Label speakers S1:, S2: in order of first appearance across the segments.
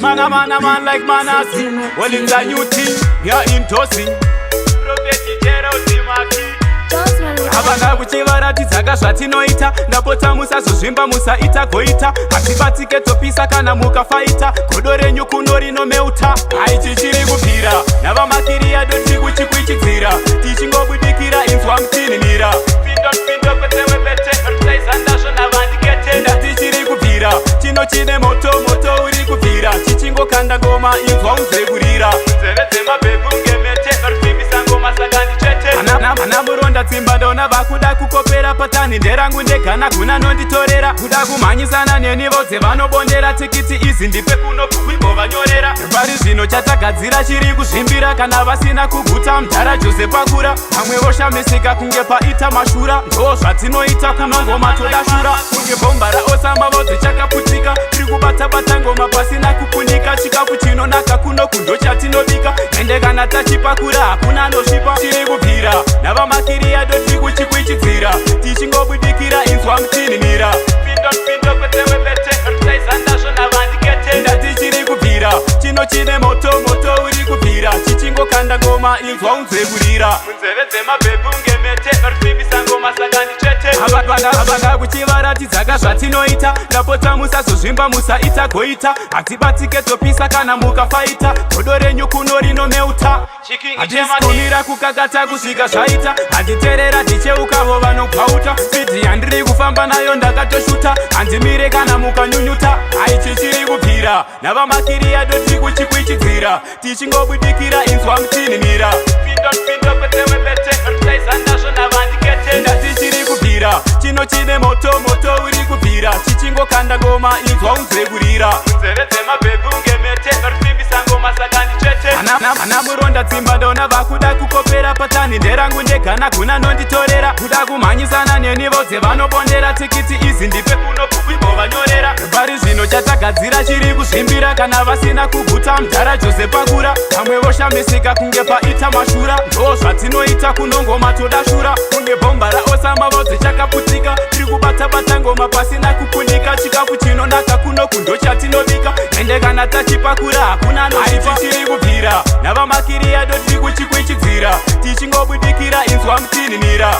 S1: Man like Mannaz. Well, in the new team, you're in tossing. Havana kuchivaratidza zvatinoita ndapota musazozvimba musaita goita hatibatike topisa kana mukafaita godo renyu kuno rinomeuta aichi chirikubvira navamakiriya doti kuchikwichidzira tichingobudikira inzwa mutinhira pindo kwetewepete rutaizandazvo navandikete ndati chirikubvira chino chine moto uri kubvira chichingokanda ngoma inzwa unzekurira nzeve dzemabhebhu ngemete rutimbisa ngoma saka ndichete ana muronda tsimba ndona vakuda kukopera patani nderangu ndegana kuna nonditorera kuda kumhanyisana neni vodze vanobondera tikiti izi ndipe kuno kuimbovanyorera pari zvino chatagadzira chiri kuzvimbira kana vasina kuguta mudhara jose pakura vamwe voshamisika kunge paita mashura ndo zvatinoita kunongoma toda shura kunge bhomba raosama vodze chakaputika tiri kubata ngoma pasina kukunika chikafu chinonaka kuno kundo chatinobika ende kana tachipakura hakuna anosvipa chiri kubvira navamakiriya doti kuchikwichidzira tichingobudikira inzwa mutinhira pindo kwetewepete rutaizandazvo navandikete ndati chiri kubvira chino chine moto uri kubvira chichingokanda ngoma inzwa unzekurira munzeve dzemabhebhu ngemete rutimbisa ngoma saka ndichete havanga kuchivaratidza zvatinoita ndapota musazozvimba musaita goita hatibatike topisa kana mukafaita godo renyu kuno rinomeuta hatisikumira kukakata kusvika zvaita handiterera ticheukavo vanobvauta spidi yandiri kufamba nayo ndakatoshuta handimire kana mukanyunyuta aichi chiri kubvira navamakiriya doti kuchikwichidzira tichingobudikira inzwa mutinhira pindo kwetewepete rutaizandazvo navandikete ndati chiri kubvira chino chine moto uri kubvira chichingokanda ngoma inzwa unzekurira nzeve dzemabhebhu ngemete rutimbisa ngoma saka ndichete ana muronda tsimba ndona vakuda kukopera patani nderangu ndegana kuna nonditorera kuda kumhanyisana neni vodze vanobondera tikiti izi ndipe kuno kuimbovanyorera pari zvino chatagadzira chiri kuzvimbira kana vasina kuguta mudhara jose pakura vamwe voshamisika kunge paita mashura ndo zvatinoita kunongoma toda shura kunge bhomba raosama vodze chakaputika tiri kubata ngoma pasina kukunika chikafu chinonaka kuno kundo chatinobika ende kana tachipakura hakuna anosvipa chiri kubvira navamakiriya doti kuchikwichidzira tichingobudikira inzwa mutinhira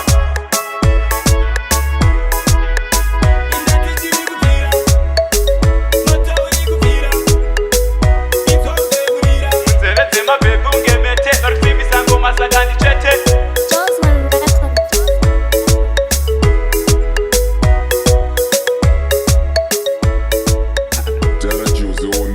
S1: nzeve dzemabhebhu ngemete rutimbisa ngoma saka ndichete
S2: Juice